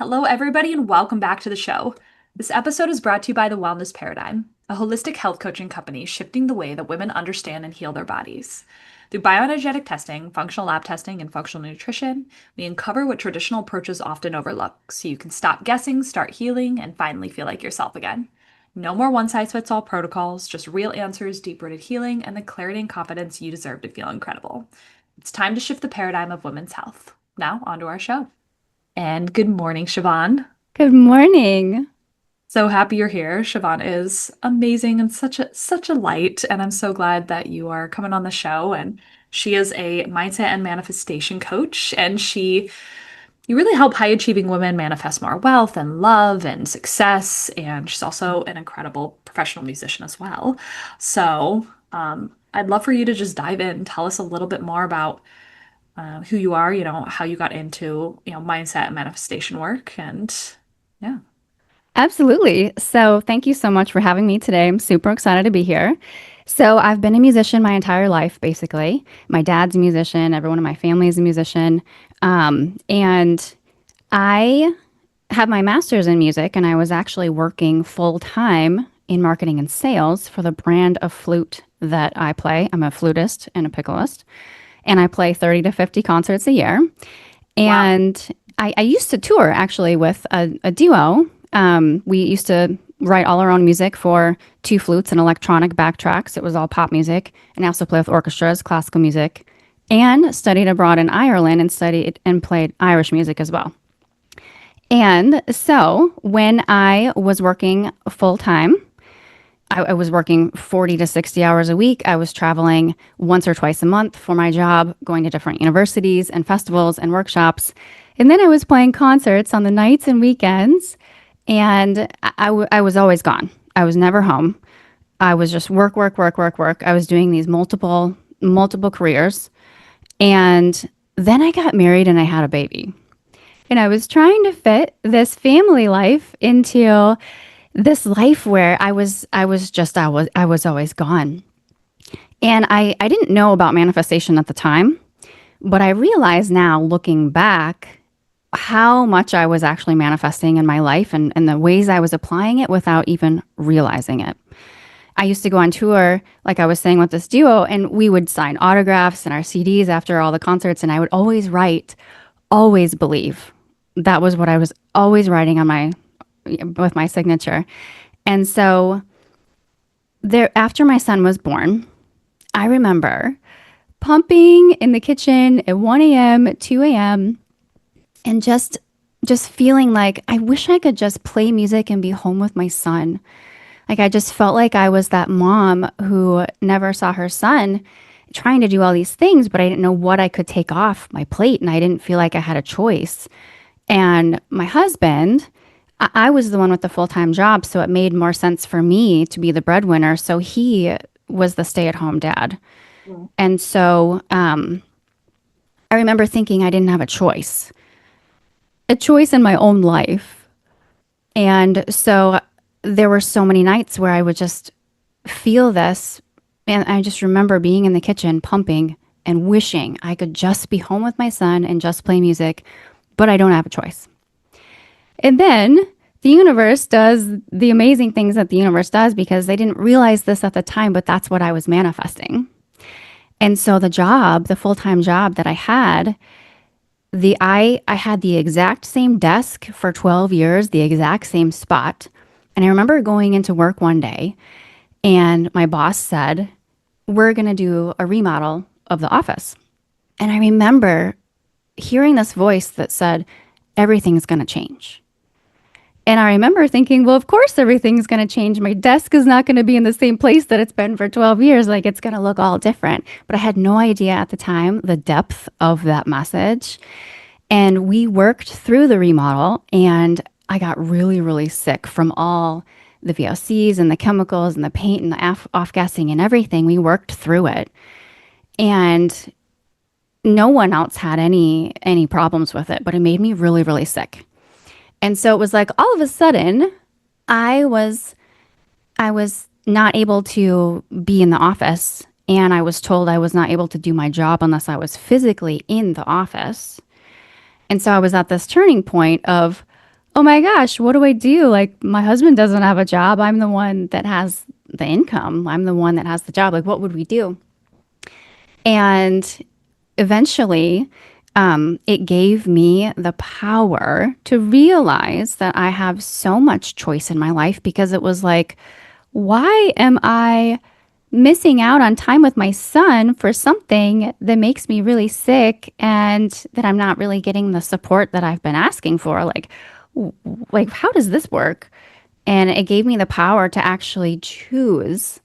Hello, everybody, and welcome back to the show. This episode is brought to you by The Wellness Paradigm, a holistic health coaching company shifting the way that women understand and heal their bodies. Through bioenergetic testing, functional lab testing, and functional nutrition, we uncover what traditional approaches often overlook so you can stop guessing, start healing, and finally feel like yourself again. No more one size fits all protocols, just real answers, deep rooted healing, and the clarity and confidence you deserve to feel incredible. It's time to shift the paradigm of women's health. Now, on to our show. And good morning, Shivhan. Good morning. So happy you're here. Shivhan is amazing and such a light, and I'm so glad that you are coming on the show. And she is a mindset and manifestation coach, and you really help high achieving women manifest more wealth and love and success. And she's also an incredible professional musician as well. So I'd love for you to just dive in, tell us a little bit more about who you are, how you got into, mindset and manifestation work. And yeah. Absolutely. So, thank you so much for having me today. I'm super excited to be here. So, I've been a musician my entire life, basically. My dad's a musician, everyone in my family is a musician. And I have my master's in music, and I was actually working full time in marketing and sales for the brand of flute that I play. I'm a flutist and a piccolist, and I play 30 to 50 concerts a year. Wow. And I used to tour actually with a duo. We used to write all our own music for two flutes and electronic backtracks. It was all pop music. And I also play with orchestras, classical music, and studied abroad in Ireland and studied and played Irish music as well. And so when I was working full time, I was working 40 to 60 hours a week. I was traveling once or twice a month for my job, going to different universities and festivals and workshops. And then I was playing concerts on the nights and weekends. And I was always gone. I was never home. I was just work, work, work, work, work. I was doing these multiple careers. And then I got married and I had a baby. And I was trying to fit this family life into this life where I was always gone. And I didn't know about manifestation at the time, but I realize now looking back how much I was actually manifesting in my life and the ways I was applying it without even realizing it. I used to go on tour, like I was saying with this duo, and we would sign autographs and our CDs after all the concerts, and I would always write, always believe. That was what I was always writing on my with my signature. And so there after my son was born, I remember pumping in the kitchen at 1 a.m., 2 a.m., and just feeling like I wish I could just play music and be home with my son. Like I just felt like I was that mom who never saw her son trying to do all these things, but I didn't know what I could take off my plate and I didn't feel like I had a choice. And my husband, I was the one with the full-time job, so it made more sense for me to be the breadwinner. So he was the stay-at-home dad. Mm. And so I remember thinking I didn't have a choice in my own life. And so there were so many nights where I would just feel this. And I just remember being in the kitchen pumping and wishing I could just be home with my son and just play music, but I don't have a choice. And then the universe does the amazing things that the universe does because they didn't realize this at the time, but that's what I was manifesting. And so the full-time job that I had, I had the exact same desk for 12 years, the exact same spot. And I remember going into work one day and my boss said, "We're going to do a remodel of the office." And I remember hearing this voice that said, "Everything's going to change." And I remember thinking, well, of course everything's going to change. My desk is not going to be in the same place that it's been for 12 years. Like it's going to look all different. But I had no idea at the time the depth of that message. And we worked through the remodel and I got really, really sick from all the VOCs and the chemicals and the paint and the off-gassing and everything. We worked through it. And no one else had any problems with it, but it made me really, really sick. And so it was like all of a sudden I was I was not able to be in the office and I was told I was not able to do my job unless I was physically in the office. And so I was at this turning point of oh my gosh, what do I do? Like, my husband doesn't have a job. I'm the one that has the income. I'm the one that has the job. Like, what would we do? And eventually, it gave me the power to realize that I have so much choice in my life because it was like, why am I missing out on time with my son for something that makes me really sick and that I'm not really getting the support that I've been asking for? Like how does this work? And it gave me the power to actually choose.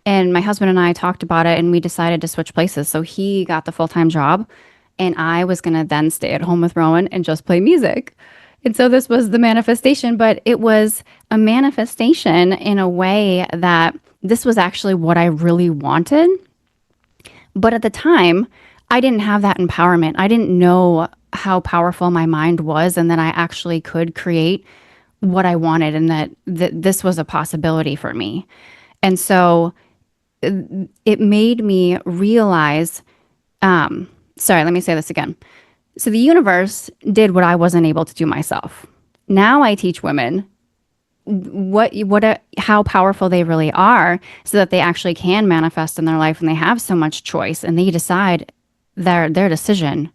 And my husband and I talked about it and we decided to switch places. So he got the full-time job and I was going to then stay at home with Rowan and just play music. And so this was the manifestation, but it was a manifestation in a way that this was actually what I really wanted. But at the time, I didn't have that empowerment. I didn't know how powerful my mind was and that I actually could create what I wanted and that this was a possibility for me. And so it made me realize, sorry, let me say this again. So the universe did what I wasn't able to do myself. Now I teach women how powerful they really are so that they actually can manifest in their life and they have so much choice and they decide their decision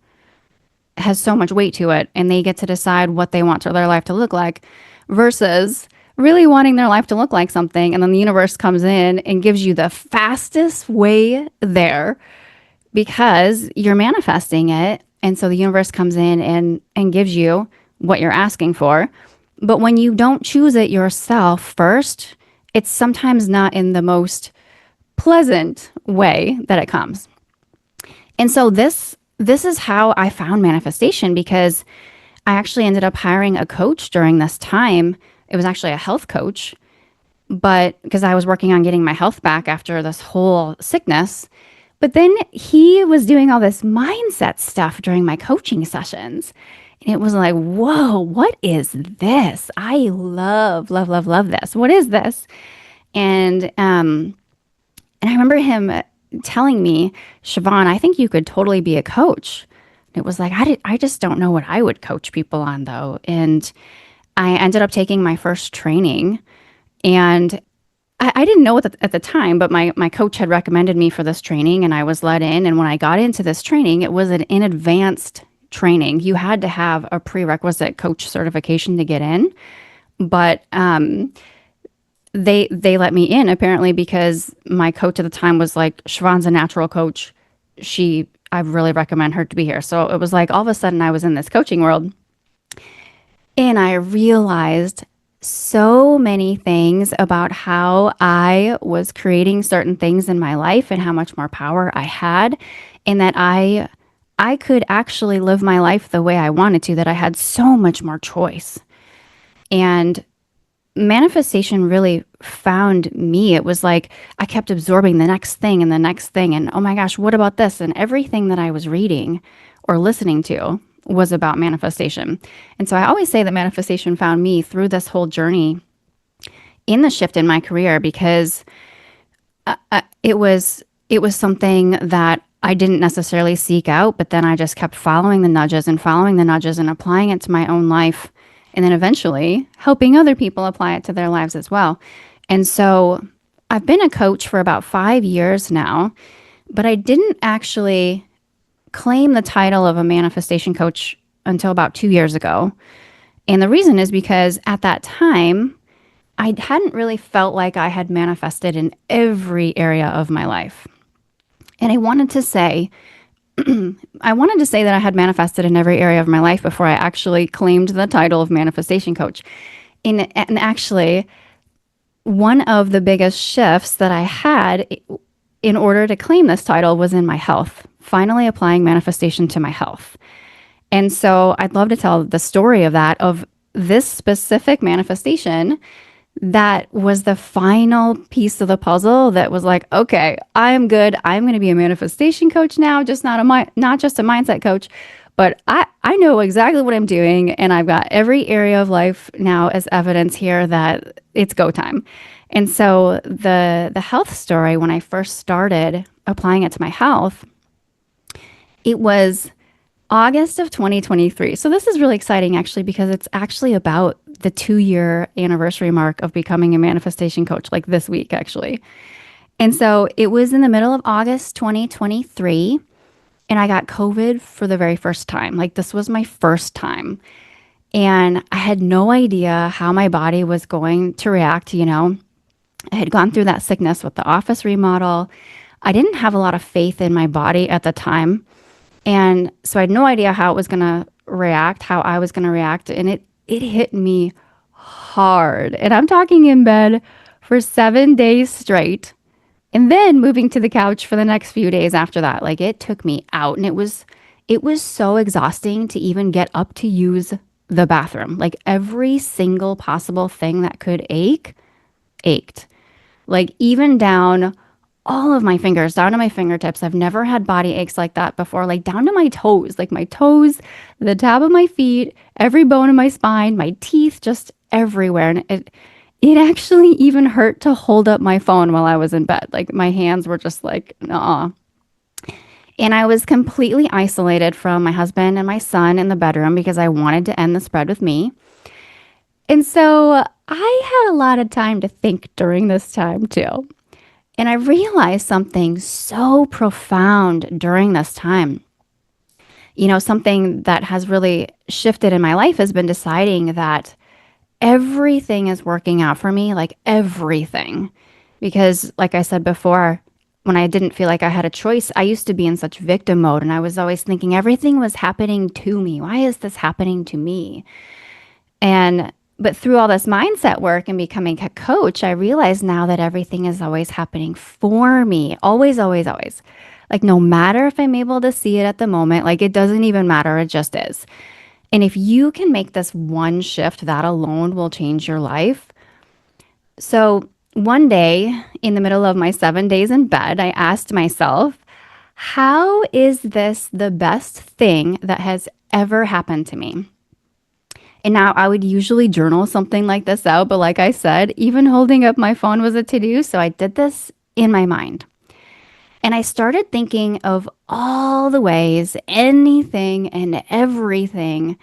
has so much weight to it and they get to decide what they want their life to look like versus really wanting their life to look like something and then the universe comes in and gives you the fastest way there because you're manifesting it. And so the universe comes in and gives you what you're asking for. But when you don't choose it yourself first, it's sometimes not in the most pleasant way that it comes. And so this is how I found manifestation because I actually ended up hiring a coach during this time. It was actually a health coach, but because I was working on getting my health back after this whole sickness. But then he was doing all this mindset stuff during my coaching sessions. And it was like, whoa, what is this? I love, love, love, love this. What is this? And I remember him telling me, Shivhan, I think you could totally be a coach. And it was like, I just don't know what I would coach people on though. And I ended up taking my first training and I didn't know it at the time, but my coach had recommended me for this training and I was let in. And when I got into this training, it was an advanced training. You had to have a prerequisite coach certification to get in. But they let me in apparently because my coach at the time was like, Siobhan's a natural coach. I really recommend her to be here. So it was like all of a sudden I was in this coaching world and I realized so many things about how I was creating certain things in my life and how much more power I had and that I could actually live my life the way I wanted to, that I had so much more choice. And manifestation really found me. It was like I kept absorbing the next thing and the next thing. And oh my gosh, what about this? And everything that I was reading or listening to was about manifestation. And so I always say that manifestation found me through this whole journey in the shift in my career because it was something that I didn't necessarily seek out, but then I just kept following the nudges and following the nudges and applying it to my own life and then eventually helping other people apply it to their lives as well. And so I've been a coach for about 5 years now, but I didn't actually claim the title of a manifestation coach until about 2 years ago. And the reason is because at that time, I hadn't really felt like I had manifested in every area of my life. And I wanted to say that I had manifested in every area of my life before I actually claimed the title of manifestation coach. And actually, one of the biggest shifts that I had in order to claim this title was in my health, finally applying manifestation to my health. And so I'd love to tell the story of that, of this specific manifestation that was the final piece of the puzzle that was like, okay, I'm good. I'm going to be a manifestation coach now, just not just a mindset coach, but I know exactly what I'm doing and I've got every area of life now as evidence here that it's go time. And so the health story, when I first started applying it to my health, it was August of 2023. So this is really exciting actually because it's actually about the 2 year anniversary mark of becoming a manifestation coach, like this week actually. And so it was in the middle of August 2023, and I got COVID for the very first time. Like this was my first time. And I had no idea how my body was going to react. I had gone through that sickness with the office remodel. I didn't have a lot of faith in my body at the time. And so I had no idea how it was going to react, how I was going to react. And it hit me hard. And I'm talking in bed for 7 days straight. And then moving to the couch for the next few days after that. Like it took me out, and it was so exhausting to even get up to use the bathroom. Like every single possible thing that could ache ached. Like even down all of my fingers, down to my fingertips. I've never had body aches like that before, like down to my toes, like my toes, the top of my feet, every bone in my spine, my teeth, just everywhere. And it actually even hurt to hold up my phone while I was in bed. Like my hands were just like, nah. And I was completely isolated from my husband and my son in the bedroom because I wanted to end the spread with me. And so I had a lot of time to think during this time too. And I realized something so profound during this time. Something that has really shifted in my life has been deciding that everything is working out for me, like everything. Because, like I said before, when I didn't feel like I had a choice, I used to be in such victim mode, and I was always thinking everything was happening to me. Why is this happening to me? But through all this mindset work and becoming a coach, I realize now that everything is always happening for me. Always, always, always. Like, no matter if I'm able to see it at the moment, like, it doesn't even matter. It just is. And if you can make this one shift, that alone will change your life. So, one day in the middle of my 7 days in bed, I asked myself, how is this the best thing that has ever happened to me? And now I would usually journal something like this out, but like I said, even holding up my phone was a to do. So I did this in my mind. And I started thinking of all the ways, anything and everything,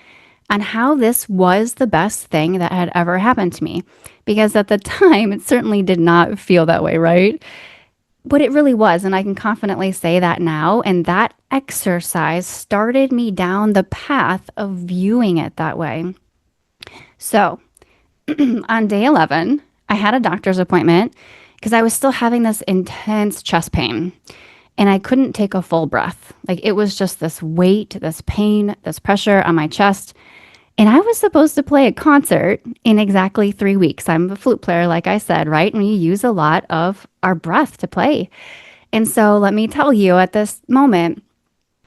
on how this was the best thing that had ever happened to me. Because at the time, it certainly did not feel that way, right? But it really was. And I can confidently say that now. And that exercise started me down the path of viewing it that way. So on day 11, I had a doctor's appointment because I was still having this intense chest pain and I couldn't take a full breath. Like it was just this weight, this pain, this pressure on my chest. And I was supposed to play a concert in exactly 3 weeks. I'm a flute player, like I said, right? And we use a lot of our breath to play. And so let me tell you, at this moment,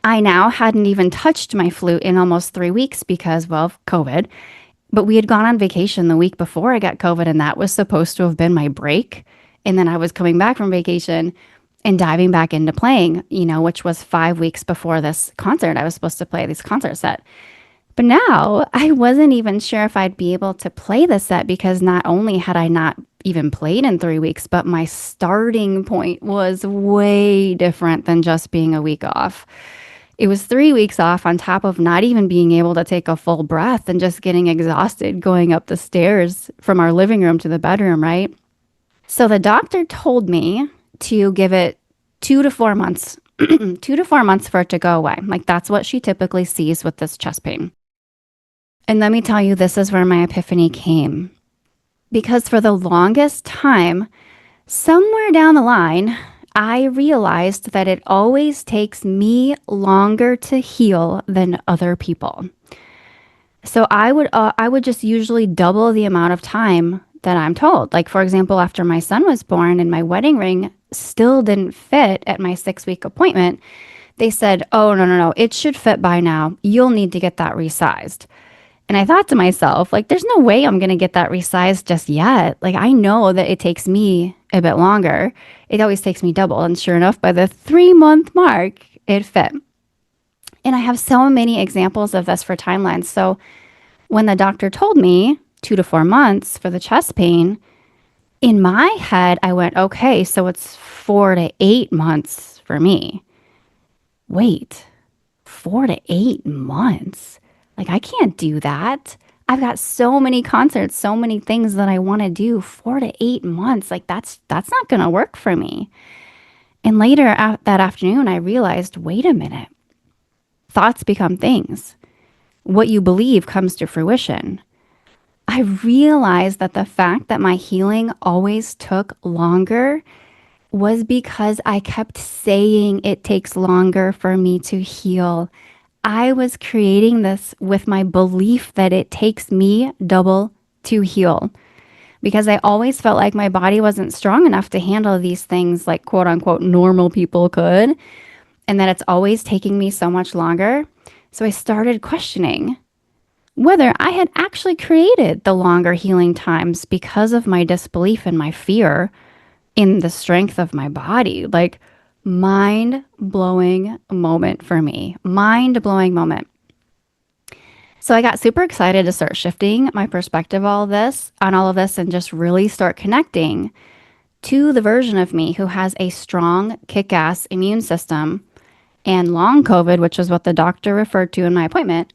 I now hadn't even touched my flute in almost 3 weeks because, well, of COVID. But we had gone on vacation the week before I got COVID, and that was supposed to have been my break. And then I was coming back from vacation and diving back into playing, which was 5 weeks before this concert. I was supposed to play this concert set. But now I wasn't even sure if I'd be able to play the set because not only had I not even played in 3 weeks, but my starting point was way different than just being a week off. It was 3 weeks off on top of not even being able to take a full breath and just getting exhausted going up the stairs from our living room to the bedroom, right? So the doctor told me to give it 2 to 4 months, 2 to 4 months for it to go away. Like that's what she typically sees with this chest pain. And let me tell you, this is where my epiphany came. Because for the longest time, somewhere down the line, I realized that it always takes me longer to heal than other people. So I would just usually double the amount of time that I'm told. Like for example, after my son was born and my wedding ring still didn't fit at my 6 week appointment, they said, "Oh, no, no, no, it should fit by now. You'll need to get that resized." And I thought to myself, like, there's no way I'm going to get that resized just yet. Like, I know that it takes me a bit longer. It always takes me double. And sure enough, by the 3 month mark, it fit. And I have so many examples of this for timelines. So when the doctor told me 2 to 4 months for the chest pain, in my head, I went, okay, so it's 4 to 8 months for me. Wait, 4 to 8 months. Like, I can't do that. I've got so many concerts, so many things that I want to do. 4 to 8 months. Like, that's not going to work for me. And later that afternoon, I realized, wait a minute. Thoughts become things. What you believe comes to fruition. I realized that the fact that my healing always took longer was because I kept saying it takes longer for me to heal. I was creating this with my belief that it takes me double to heal because I always felt like my body wasn't strong enough to handle these things like quote unquote normal people could, and that it's always taking me so much longer. So I started questioning whether I had actually created the longer healing times because of my disbelief and my fear in the strength of my body. Like, mind blowing moment for me. Mind blowing moment. So I got super excited to start shifting my perspective on all of this and just really start connecting to the version of me who has a strong kick-ass immune system, and long COVID, which is what the doctor referred to in my appointment,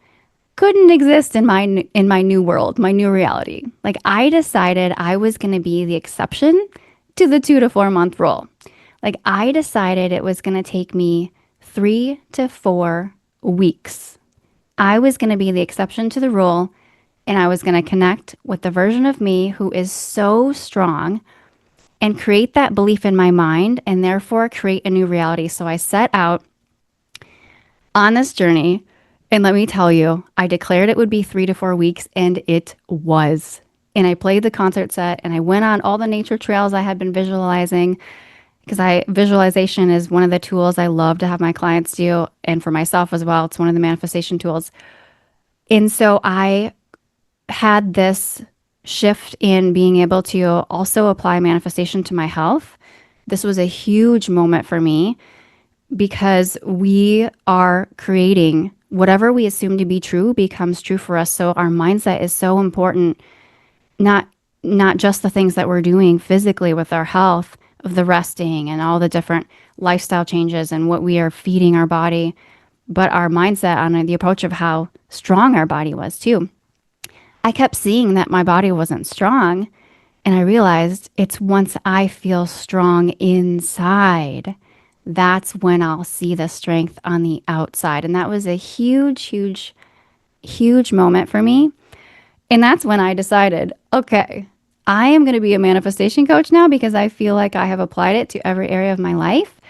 couldn't exist in my new world, my new reality. Like, I decided I was going to be the exception to the 2 to 4 month rule. Like, I decided it was going to take me 3 to 4 weeks. I was going to be the exception to the rule, and I was going to connect with the version of me who is so strong and create that belief in my mind and therefore create a new reality. So I set out on this journey. And let me tell you, I declared it would be 3 to 4 weeks, and it was. And I played the concert set and I went on all the nature trails I had been visualizing because visualization is one of the tools I love to have my clients do, and for myself as well. It's one of the manifestation tools. And so I had this shift in being able to also apply manifestation to my health. This was a huge moment for me because we are creating whatever we assume to be true becomes true for us. So our mindset is so important, not not just the things that we're doing physically with our health, of the resting and all the different lifestyle changes and what we are feeding our body, but our mindset on the approach of how strong our body was too. I kept seeing that my body wasn't strong, and I realized it's once I feel strong inside, that's when I'll see the strength on the outside. And that was a huge, huge, huge moment for me. And that's when I decided, okay, I am going to be a manifestation coach now because I feel like I have applied it to every area of my life.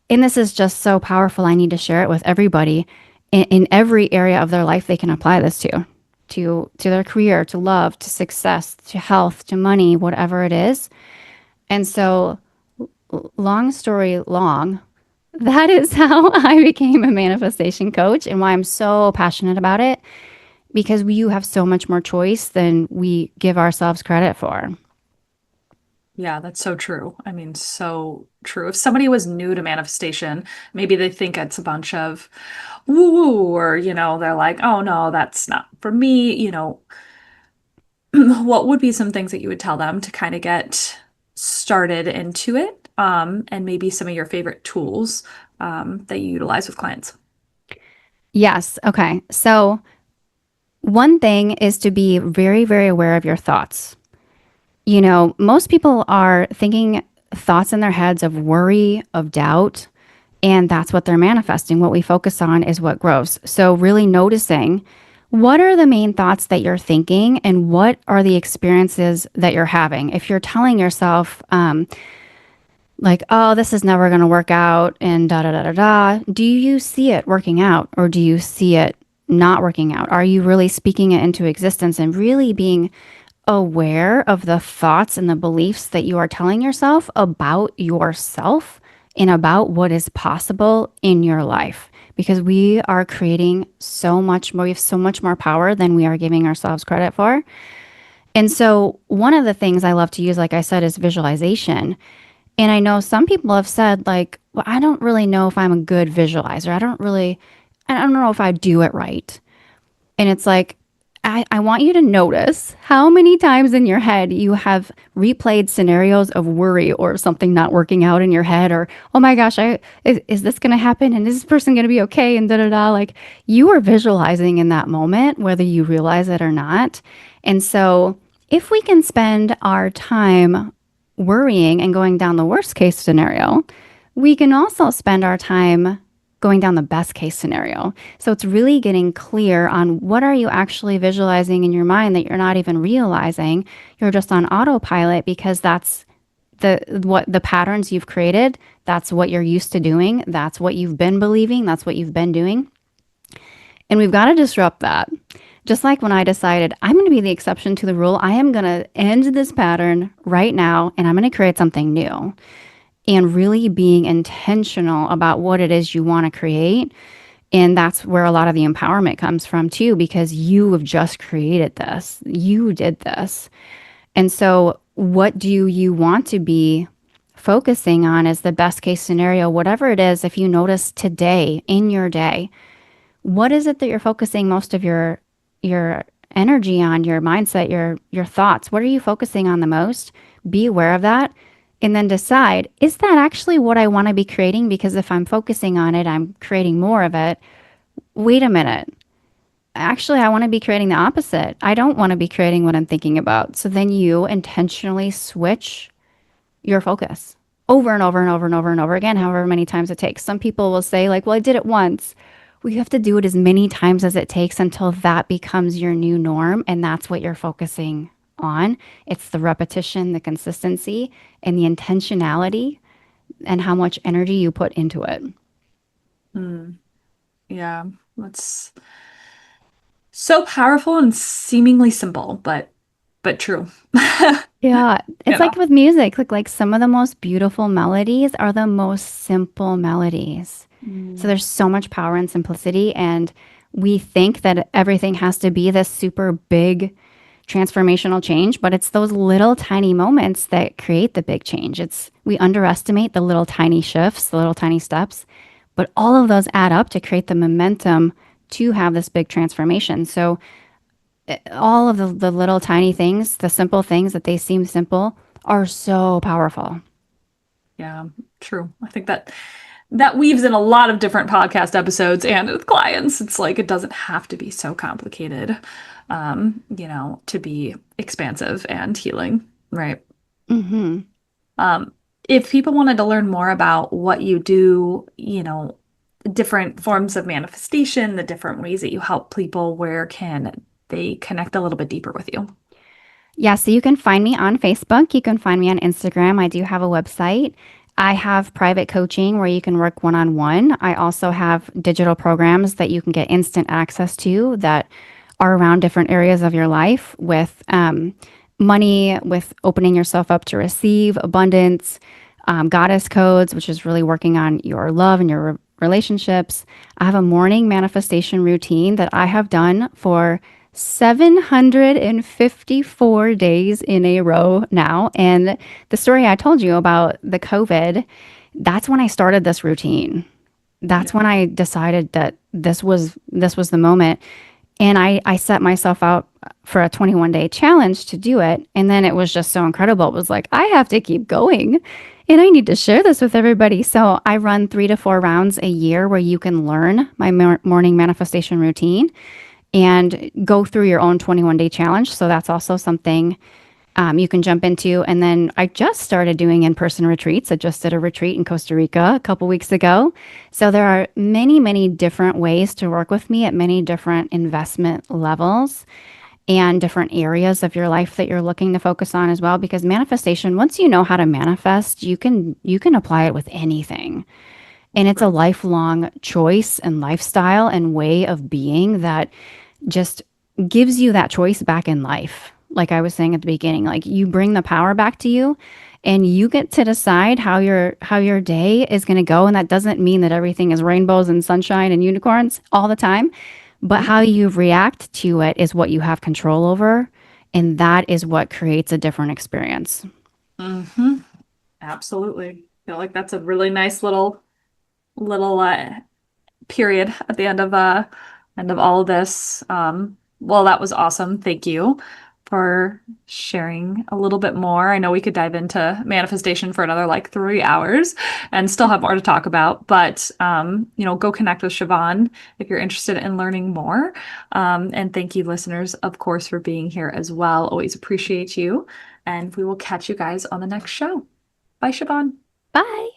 And this is just so powerful. I need to share it with everybody in every area of their life they can apply this to their career, to love, to success, to health, to money, whatever it is. And so, long story long, that is how I became a manifestation coach and why I'm so passionate about it, because you have so much more choice than we give ourselves credit for. Yeah, that's so true. I mean, so true. If somebody was new to manifestation, maybe they think it's a bunch of woo woo, or, they're like, oh no, that's not for me. What would be some things that you would tell them to kind of get started into it? And maybe some of your favorite tools that you utilize with clients. Yes. Okay. So, one thing is to be very, very aware of your thoughts. Most people are thinking thoughts in their heads of worry, of doubt, and that's what they're manifesting. What we focus on is what grows. So, really noticing what are the main thoughts that you're thinking and what are the experiences that you're having. If you're telling yourself, like, oh, this is never going to work out and da da da da da, do you see it working out or do you see it not working out? Are you really speaking it into existence and really being aware of the thoughts and the beliefs that you are telling yourself about yourself and about what is possible in your life? Because we are creating so much more, we have so much more power than we are giving ourselves credit for. And so, one of the things I love to use, like I said, is visualization. And I know some people have said, like, well, I don't really know if I'm a good visualizer. I don't know if I do it right. And it's like, I want you to notice how many times in your head you have replayed scenarios of worry or something not working out in your head, or, oh my gosh, is this going to happen? And is this person going to be okay? And da da da. Like you are visualizing in that moment, whether you realize it or not. And so if we can spend our time worrying and going down the worst case scenario, we can also spend our time going down the best case scenario. So it's really getting clear on what are you actually visualizing in your mind that you're not even realizing. You're just on autopilot because that's the patterns you've created, that's what you're used to doing, that's what you've been believing, that's what you've been doing. And we've got to disrupt that. Just like when I decided I'm going to be the exception to the rule, I am going to end this pattern right now and I'm going to create something new. And really being intentional about what it is you want to create. And that's where a lot of the empowerment comes from too, because you have just created this. You did this. And so, what do you want to be focusing on as the best case scenario? Whatever it is, if you notice today in your day, what is it that you're focusing most of your energy on, your mindset, your thoughts? What are you focusing on the most? Be aware of that and then decide, is that actually what I want to be creating? Because if I'm focusing on it, I'm creating more of it. Wait a minute. Actually, I want to be creating the opposite. I don't want to be creating what I'm thinking about. So then you intentionally switch your focus over and over and over and over and over again, however many times it takes. Some people will say, like, well, I did it once. Well, you have to do it as many times as it takes until that becomes your new norm. And that's what you're focusing on. It's the repetition, the consistency, and the intentionality and how much energy you put into it. Mm, yeah, that's so powerful and seemingly simple, but true. Yeah, it's like Yeah. with music, like some of the most beautiful melodies are the most simple melodies. So Mm, there's so much power in simplicity, and we think that everything has to be this super big transformational change, but it's those little tiny moments that create the big change. It's we underestimate the little tiny shifts, the little tiny steps, but all of those add up to create the momentum to have this big transformation. So all of the little tiny things, the simple things that they seem simple, are so powerful. yeah, true. I think that weaves in a lot of different podcast episodes and with clients. It's like it doesn't have to be so complicated, to be expansive and healing, right? Hmm. Um, if people wanted to learn more about what you do, different forms of manifestation, the different ways that you help people, where can they connect a little bit deeper with you? Yeah, so you can find me on Facebook. You can find me on Instagram. I do have a website. I have private coaching where you can work one on one. I also have digital programs that you can get instant access to that are around different areas of your life with money, with opening yourself up to receive abundance, goddess codes, which is really working on your love and your relationships. I have a morning manifestation routine that I have done for 754 days in a row now. And the story I told you about the COVID, that's when I started this routine. That's Yeah. when I decided that this was the moment. And I set myself out for a 21-day challenge to do it. And then it was just so incredible. It was like, I have to keep going and I need to share this with everybody. So I run 3 to 4 rounds a year where you can learn my morning manifestation routine and go through your own 21-day challenge. So that's also something you can jump into. And then I just started doing in person retreats. I just did a retreat in Costa Rica a couple weeks ago. So there are many, many different ways to work with me at many different investment levels and different areas of your life that you're looking to focus on as well, because manifestation, once you know how to manifest, you can apply it with anything, and it's a Right. lifelong choice and lifestyle and way of being that just gives you that choice back in life. Like I was saying at the beginning, like you bring the power back to you and you get to decide how your day is going to go, and that doesn't mean that everything is rainbows and sunshine and unicorns all the time, but how you react to it is what you have control over, and that is what creates a different experience. Mm-hmm. Absolutely. I feel like that's a really nice little period at the end of all of this. Well, that was awesome. Thank you for sharing a little bit more. I know we could dive into manifestation for another like 3 hours and still have more to talk about, but go connect with Siobhan if you're interested in learning more. And thank you, listeners, of course, for being here as well. Always appreciate you. And we will catch you guys on the next show. Bye, Siobhan. Bye.